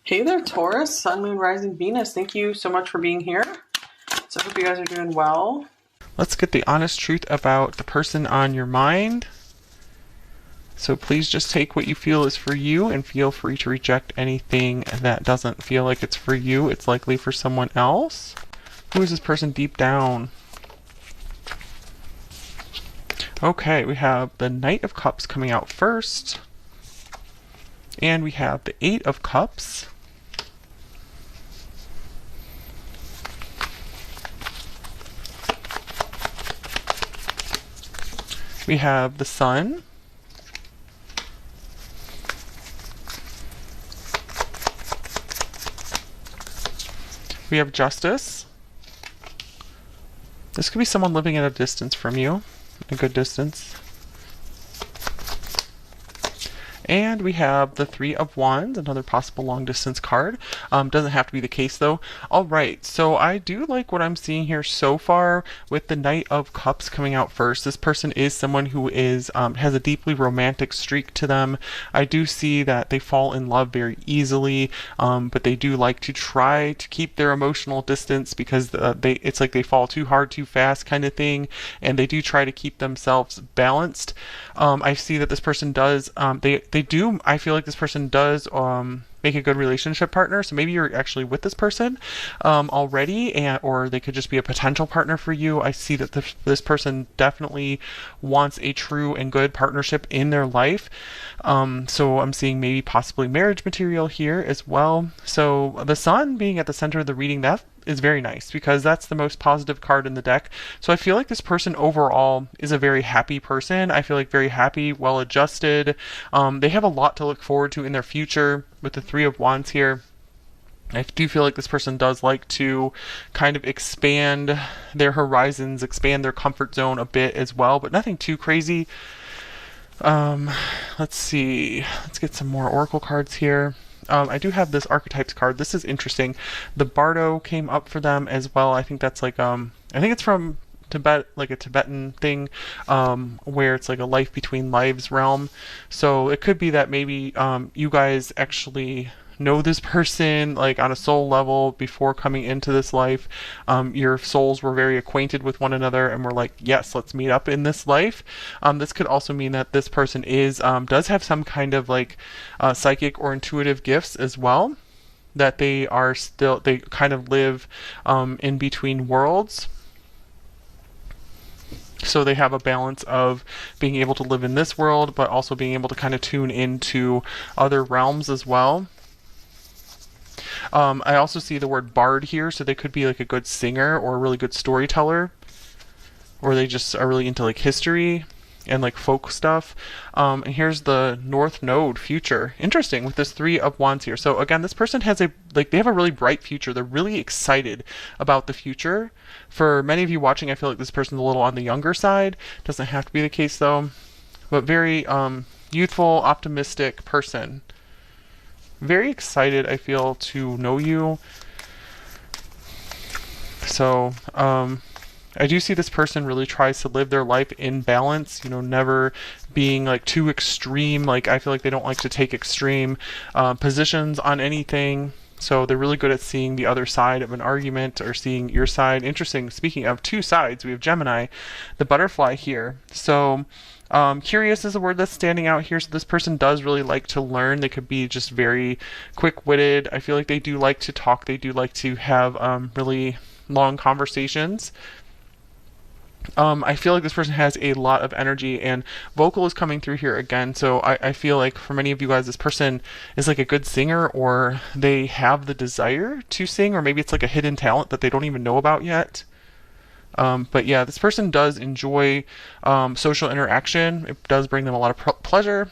Hey there, Taurus, Sun, Moon, Rising, Venus. Thank you so much for being here. So I hope you guys are doing well. Let's get the honest truth about the person on your mind. So please just take what you feel is for you and feel free to reject anything that doesn't feel like it's for you. It's likely for someone else. Who is this person deep down? Okay, we have the Knight of Cups coming out first. And we have the Eight of Cups. We have the Sun. We have Justice. This could be someone living at a distance from you, a good distance. And we have the Three of Wands, another possible long distance card. Doesn't have to be the case though. All right, so I do like what I'm seeing here so far with the Knight of Cups coming out first. This person is someone who is has a deeply romantic streak to them. I do see that they fall in love very easily, but they do like to try to keep their emotional distance because it's like they fall too hard too fast kind of thing, and they do try to keep themselves balanced. I see that this person does I feel like this person does make a good relationship partner. So maybe you're actually with this person already, or they could just be a potential partner for you. I see that this person definitely wants a true and good partnership in their life. So I'm seeing maybe possibly marriage material here as well. So the Sun being at the center of the reading, that is very nice because that's the most positive card in the deck. So I feel like this person overall is a very happy person. I feel like very happy, well adjusted. They have a lot to look forward to in their future with the Three of Wands here. I do feel like this person does like to kind of expand their horizons, expand their comfort zone a bit as well, but nothing too crazy. Let's see. Let's get some more oracle cards here. I do have this archetypes card. This is interesting. The Bardo came up for them as well. I think that's like I think it's from Tibet, like a Tibetan thing, where it's like a life between lives realm. So it could be that maybe you guys actually know this person like on a soul level before coming into this life. Your souls were very acquainted with one another and were like, yes, let's meet up in this life. This could also mean that this person does have some kind of like psychic or intuitive gifts as well, that they kind of live in between worlds. So they have a balance of being able to live in this world, but also being able to kind of tune into other realms as well. I also see the word bard here, so they could be like a good singer or a really good storyteller, or they just are really into like history and like folk stuff. And here's the North Node future. Interesting with this Three of Wands here. So again, this person has they have a really bright future. They're really excited about the future. For many of you watching, I feel like this person's a little on the younger side. Doesn't have to be the case though, but very youthful, optimistic person. Very excited, I feel, to know you. So, I do see this person really tries to live their life in balance, never being like too extreme. Like, I feel like they don't like to take extreme positions on anything. So they're really good at seeing the other side of an argument or seeing your side. Interesting. Speaking of two sides, we have Gemini, the butterfly here. So curious is a word that's standing out here. So this person does really like to learn. They could be just very quick-witted. I feel like they do like to talk. They do like to have really long conversations. I feel like this person has a lot of energy, and vocal is coming through here again. So I feel like for many of you guys, this person is like a good singer, or they have the desire to sing, or maybe it's like a hidden talent that they don't even know about yet. But yeah, this person does enjoy social interaction. It does bring them a lot of pleasure.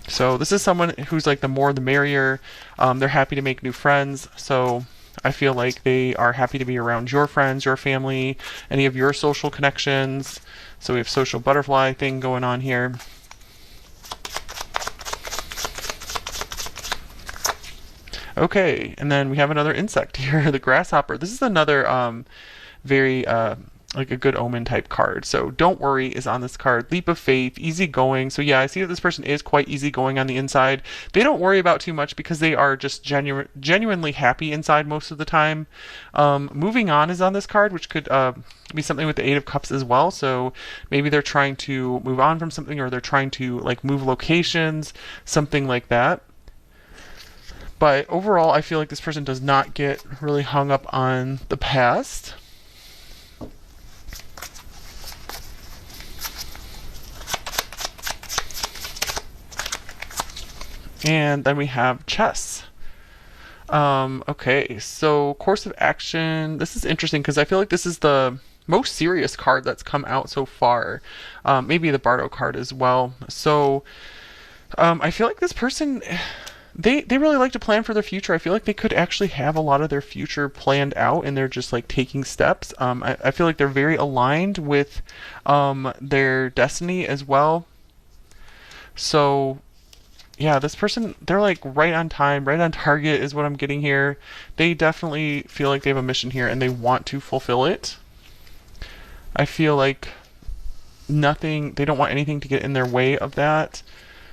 So this is someone who's like the more the merrier. They're happy to make new friends. So I feel like they are happy to be around your friends, your family, any of your social connections. So we have social butterfly thing going on here. Okay, and then we have another insect here, the grasshopper. This is another very like a good omen type card. So don't worry is on this card. Leap of faith, easygoing. So yeah, I see that this person is quite easygoing on the inside. They don't worry about too much because they are just genuinely happy inside most of the time. Moving on is on this card, which could be something with the Eight of Cups as well. So maybe they're trying to move on from something, or they're trying to like move locations, something like that. But overall, I feel like this person does not get really hung up on the past. And then we have chess. Okay, so course of action. This is interesting because I feel like this is the most serious card that's come out so far. Maybe the Bardo card as well. So I feel like this person, they really like to plan for their future. I feel like they could actually have a lot of their future planned out, and they're just like taking steps. I feel like they're very aligned with their destiny as well. So yeah, this person, they're like right on time, right on target is what I'm getting here. They definitely feel like they have a mission here and they want to fulfill it. I feel like they don't want anything to get in their way of that.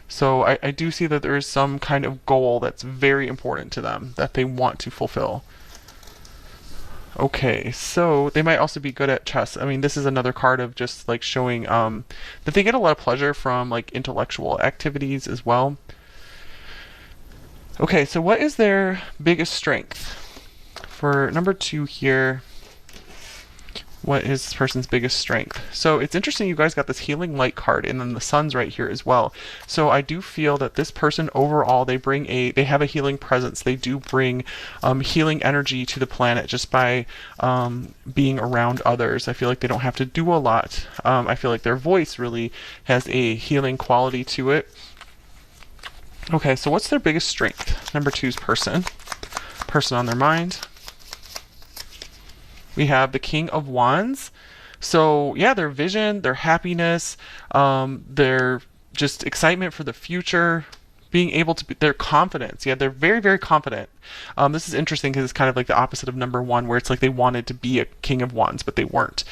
So I do see that there is some kind of goal that's very important to them that they want to fulfill. Okay, so they might also be good at chess. I mean, this is another card of just like showing that they get a lot of pleasure from like intellectual activities as well. Okay, so what is their biggest strength? For number 2 here, what is this person's biggest strength? So it's interesting you guys got this healing light card, and then the sun's right here as well. So I do feel that this person overall, they have a healing presence. They do bring healing energy to the planet just by being around others. I feel like they don't have to do a lot. I feel like their voice really has a healing quality to it. Okay, so what's their biggest strength? Number 2's person on their mind. We have the King of Wands. So yeah, their vision, their happiness, their just excitement for the future, being able to their confidence. Yeah, they're very, very confident. This is interesting because it's kind of like the opposite of number 1, where it's like they wanted to be a King of Wands, but they weren't.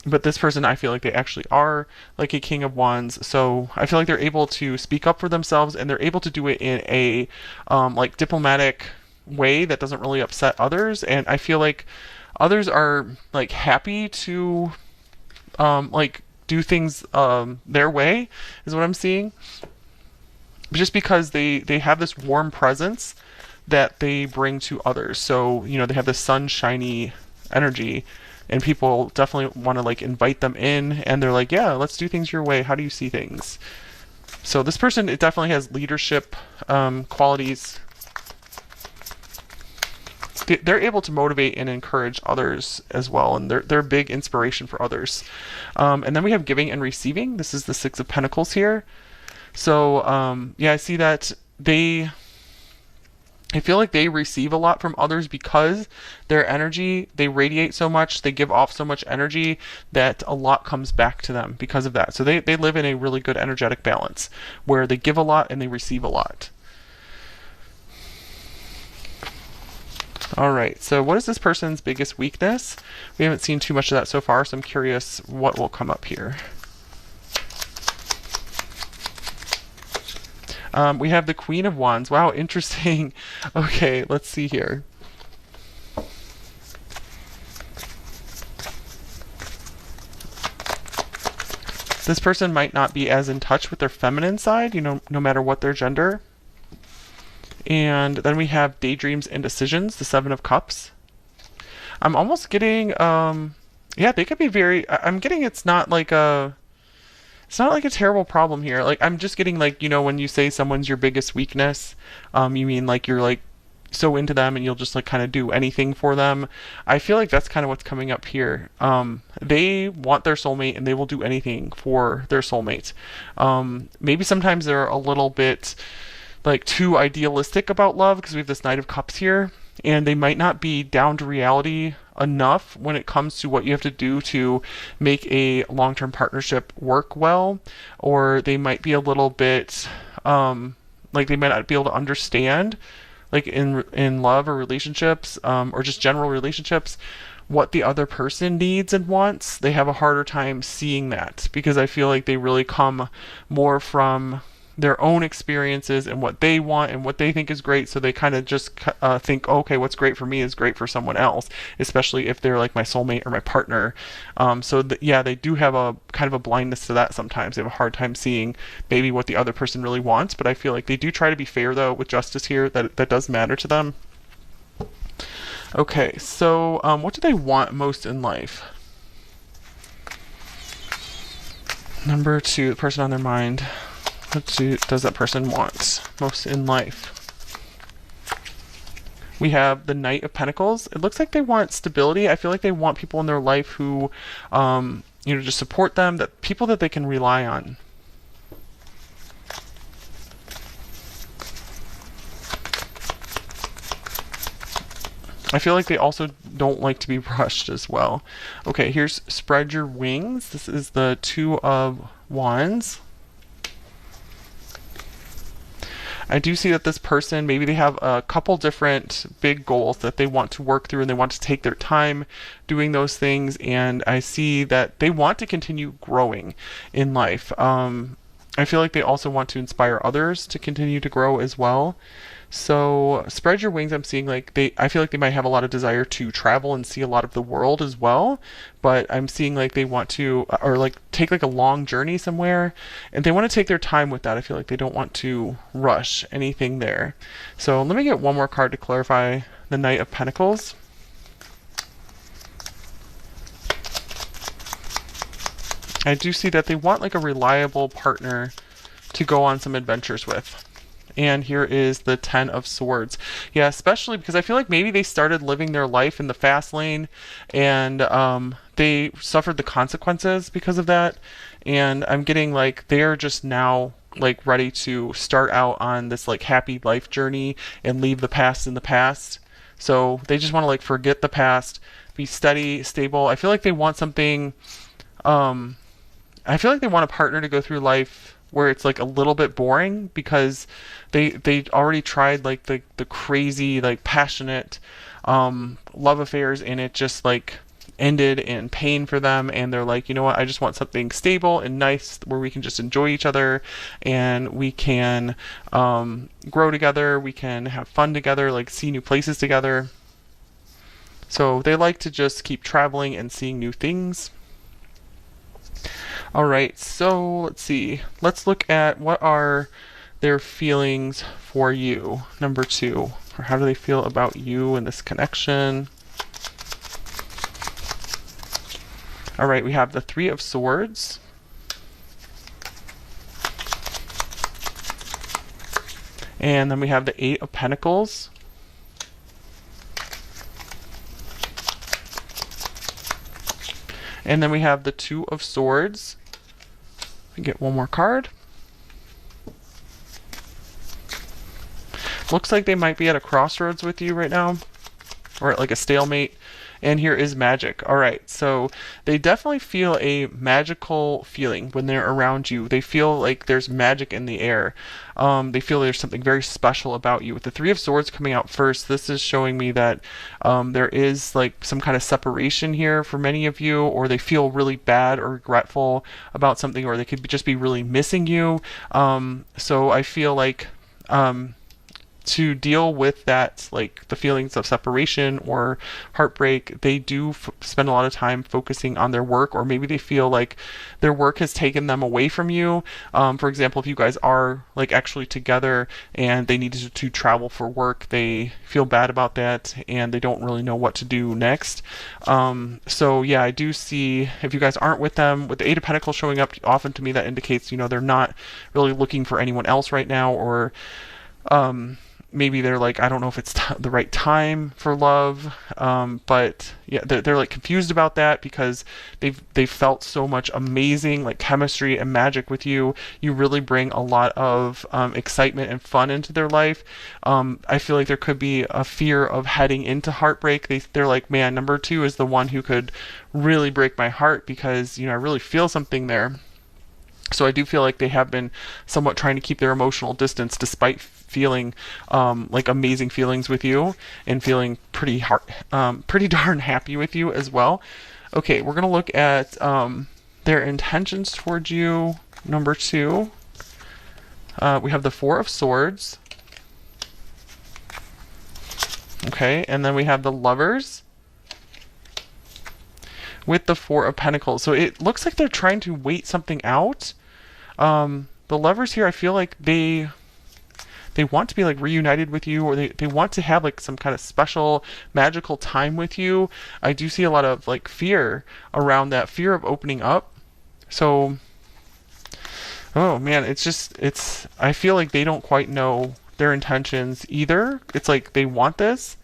But this person, I feel like they actually are like a King of Wands. So I feel like they're able to speak up for themselves, and they're able to do it in a like diplomatic way that doesn't really upset others. And I feel like others are like happy to like do things their way is what I'm seeing. Just because they have this warm presence that they bring to others. So, you know, they have this sunshiny energy, and people definitely want to like invite them in, and they're like, yeah, let's do things your way. How do you see things? So this person, it definitely has leadership qualities. They're able to motivate and encourage others as well, and they're a big inspiration for others. And then we have giving and receiving. This is the 6 of Pentacles here. So yeah, I see that I feel like they receive a lot from others because their energy, they radiate so much, they give off so much energy that a lot comes back to them because of that. So they live in a really good energetic balance where they give a lot and they receive a lot. All right, so what is this person's biggest weakness? We haven't seen too much of that so far, so I'm curious what will come up here. We have the Queen of Wands. Wow, interesting. Okay, let's see here. This person might not be as in touch with their feminine side, you know, no matter what their gender. And then we have daydreams and decisions, the 7 of Cups. I'm almost getting, yeah, they could be very, I'm getting it's not like a terrible problem here. Like, I'm just getting like, you know, when you say someone's your biggest weakness, you mean like you're like so into them and you'll just like kind of do anything for them. I feel like that's kind of what's coming up here. They want their soulmate and they will do anything for their soulmate. Maybe sometimes they're a little bit like too idealistic about love because we have this Knight of Cups here, and they might not be down to reality enough when it comes to what you have to do to make a long-term partnership work well, or they might be a little bit like they might not be able to understand like in love or relationships or just general relationships what the other person needs and wants, they have a harder time seeing that, because I feel like they really come more from their own experiences and what they want and what they think is great. So they kind of just think, okay, what's great for me is great for someone else, especially if they're like my soulmate or my partner. Yeah, they do have a kind of a blindness to that sometimes. They have a hard time seeing maybe what the other person really wants, but I feel like they do try to be fair though with justice here, that does matter to them. Okay, so what do they want most in life? Number 2, the person on their mind. What does that person want most in life? We have the Knight of Pentacles. It looks like they want stability. I feel like they want people in their life who, just support them, that people that they can rely on. I feel like they also don't like to be rushed as well. Okay, here's Spread Your Wings. This is the Two of Wands. I do see that this person, maybe they have a couple different big goals that they want to work through, and they want to take their time doing those things, and I see that they want to continue growing in life. I feel like they also want to inspire others to continue to grow as well. So Spread Your Wings, I'm seeing like I feel like they might have a lot of desire to travel and see a lot of the world as well, but I'm seeing like they want to, or like take like a long journey somewhere, and they want to take their time with that. I feel like they don't want to rush anything there. So let me get one more card to clarify the Knight of Pentacles. I do see that they want like a reliable partner to go on some adventures with. And here is the Ten of Swords. Yeah, especially because I feel like maybe they started living their life in the fast lane, and they suffered the consequences because of that. And I'm getting like they're just now like ready to start out on this like happy life journey and leave the past in the past. So they just want to like forget the past, be steady, stable. I feel like they want something. I feel like they want a partner to go through life where it's like a little bit boring, because they already tried like the crazy like passionate love affairs, and it just like ended in pain for them, and they're like, you know what, I just want something stable and nice where we can just enjoy each other, and we can grow together, we can have fun together, like see new places together. So they like to just keep traveling and seeing new things. All right, so let's see. Let's look at what are their feelings for you, number 2. Or how do they feel about you and this connection? All right, we have the Three of Swords. And then we have the Eight of Pentacles. And then we have the Two of Swords. Get one more card. Looks like they might be at a crossroads with you right now, or at like a stalemate. And here is Magic. All right, so they definitely feel a magical feeling when they're around you. They feel like there's magic in the air. They feel there's something very special about you. With the Three of Swords coming out first, this is showing me that there is like some kind of separation here for many of you, or they feel really bad or regretful about something, or they could just be really missing you. So I feel like to deal with that, like the feelings of separation or heartbreak, they do spend a lot of time focusing on their work, or maybe they feel like their work has taken them away from you. For example, if you guys are like actually together and they need to travel for work, they feel bad about that and they don't really know what to do next. So yeah, I do see if you guys aren't with them, with the Eight of Pentacles showing up, often to me that indicates, they're not really looking for anyone else right now, or maybe they're like, I don't know if it's the right time for love, but yeah, they're like confused about that, because they've felt so much amazing like chemistry and magic with you. You really bring a lot of excitement and fun into their life. I feel like there could be a fear of heading into heartbreak. They're like, man, number 2 is the one who could really break my heart, because I really feel something there. So I do feel like they have been somewhat trying to keep their emotional distance despite feeling like amazing feelings with you and feeling pretty darn happy with you as well. Okay, we're gonna look at their intentions towards you. Number 2, we have the Four of Swords. Okay, and then we have the Lovers with the Four of Pentacles. So it looks like they're trying to wait something out. The Lovers here, I feel like they want to be like reunited with you, or they want to have like some kind of special magical time with you. I do see a lot of like fear around that, fear of opening up. So, oh man, I feel like they don't quite know their intentions either. It's like they want this.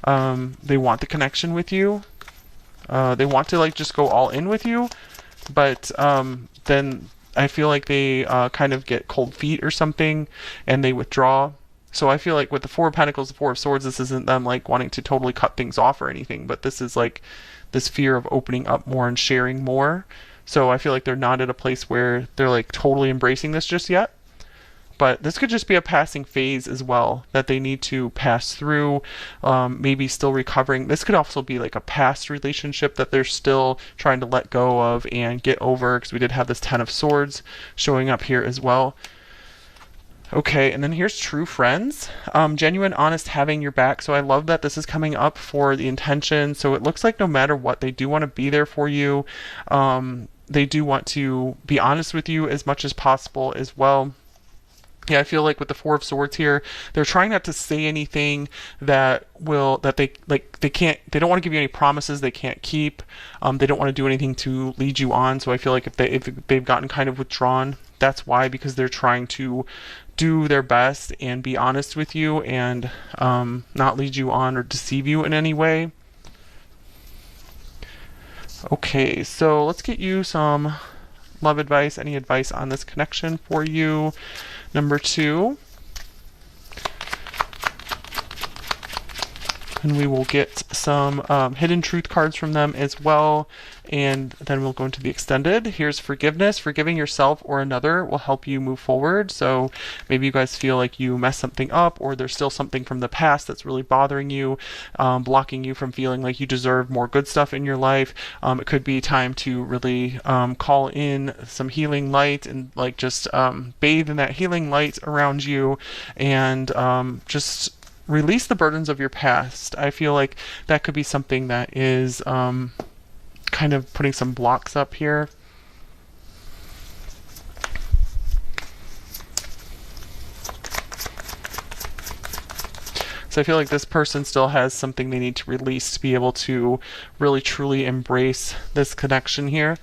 They want the connection with you. They want to like just go all in with you, but then I feel like they kind of get cold feet or something and they withdraw. So I feel like with the Four of Pentacles, the Four of Swords, this isn't them like wanting to totally cut things off or anything, but this is like this fear of opening up more and sharing more. So I feel like they're not at a place where they're like totally embracing this just yet. But this could just be a passing phase as well that they need to pass through, maybe still recovering. This could also be like a past relationship that they're still trying to let go of and get over, because we did have this Ten of Swords showing up here as well. Okay, and then here's true friends. Genuine, honest, having your back. So I love that this is coming up for the intention. So it looks like no matter what, they do want to be there for you. They do want to be honest with you as much as possible as well. Yeah, I feel like with the Four of Swords here, they're trying not to say anything that they don't want to give you any promises they can't keep. They don't want to do anything to lead you on. So I feel like if they've gotten kind of withdrawn, that's why, because they're trying to do their best and be honest with you and not lead you on or deceive you in any way. Okay, so let's get you some love advice, any advice on this connection for you. Number 2. And we will get some hidden truth cards from them as well. And then we'll go into the extended. Here's forgiveness. Forgiving yourself or another will help you move forward. So maybe you guys feel like you messed something up, or there's still something from the past that's really bothering you, blocking you from feeling like you deserve more good stuff in your life. It could be time to really call in some healing light and like just bathe in that healing light around you, and just release the burdens of your past. I feel like that could be something that is kind of putting some blocks up here. So I feel like this person still has something they need to release to be able to really truly embrace this connection here.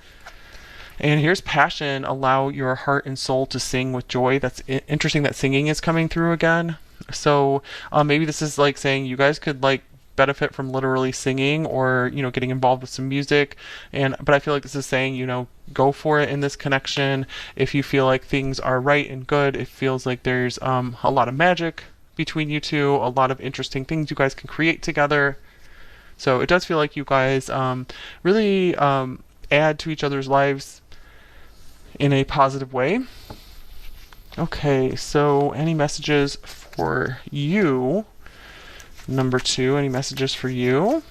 And here's passion. Allow your heart and soul to sing with joy. That's interesting that singing is coming through again. So maybe this is like saying you guys could like benefit from literally singing, or getting involved with some music, but I feel like this is saying go for it in this connection. If you feel like things are right and good, it feels like there's a lot of magic between you two, a lot of interesting things you guys can create together. So it does feel like you guys really add to each other's lives in a positive way. Okay, so any messages for you? Number 2, any messages for you?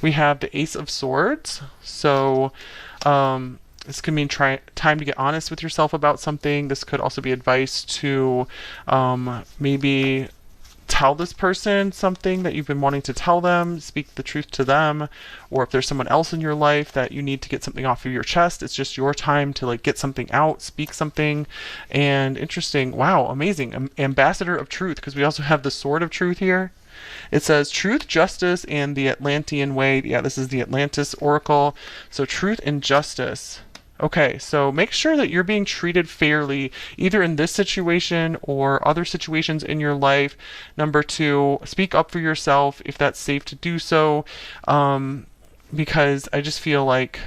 We have the Ace of Swords. So this could mean time to get honest with yourself about something. This could also be advice to maybe tell this person something that you've been wanting to tell them, speak the truth to them, or if there's someone else in your life that you need to get something off of your chest, it's just your time to like get something out, speak something. And interesting, wow, amazing, ambassador of truth, because we also have the Sword of Truth here. It says truth, justice, and the Atlantean way. Yeah, this is the Atlantis Oracle. So truth and justice. Okay, so make sure that you're being treated fairly, either in this situation or other situations in your life. Number 2, speak up for yourself if that's safe to do so, because I just feel like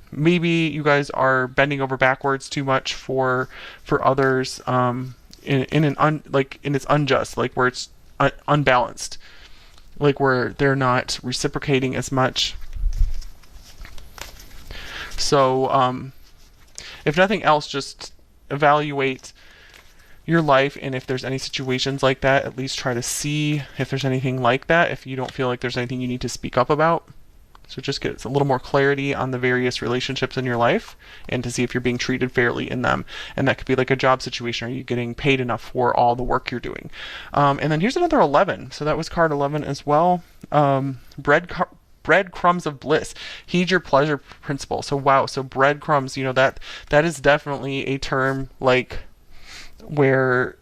maybe you guys are bending over backwards too much for others, it's unjust, like where it's unbalanced, like where they're not reciprocating as much. So if nothing else, just evaluate your life, and if there's any situations like that, at least try to see if there's anything like that, if you don't feel like there's anything you need to speak up about. So just get a little more clarity on the various relationships in your life, and to see if you're being treated fairly in them. And that could be like a job situation. Are you getting paid enough for all the work you're doing? And then here's another 11. So that was card 11 as well. Breadcrumbs of bliss. Heed your pleasure principle. So wow. So breadcrumbs, that is definitely a term like where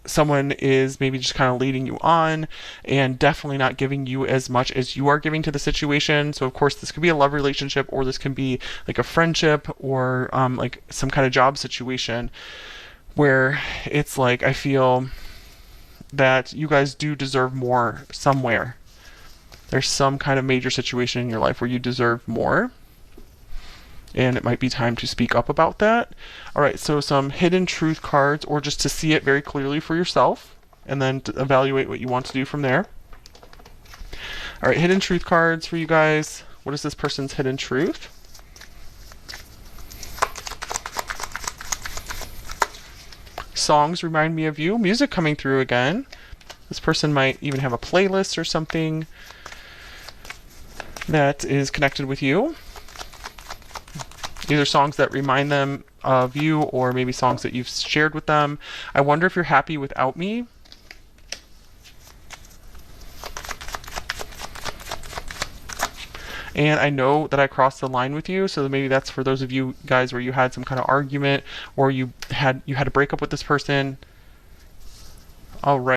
someone is maybe just kind of leading you on and definitely not giving you as much as you are giving to the situation. So of course this could be a love relationship, or this can be like a friendship, or like some kind of job situation where it's like, I feel that you guys do deserve more somewhere. There's some kind of major situation in your life where you deserve more, and it might be time to speak up about that. All right, so some hidden truth cards, or just to see it very clearly for yourself, and then to evaluate what you want to do from there. All right, hidden truth cards for you guys. What is this person's hidden truth? Songs remind me of you. Music coming through again. This person might even have a playlist or something that is connected with you. These are songs that remind them of you, or maybe songs that you've shared with them. I wonder if you're happy without me. And I know that I crossed the line with you, so maybe that's for those of you guys where you had some kind of argument, or you had to break up with this person. All right.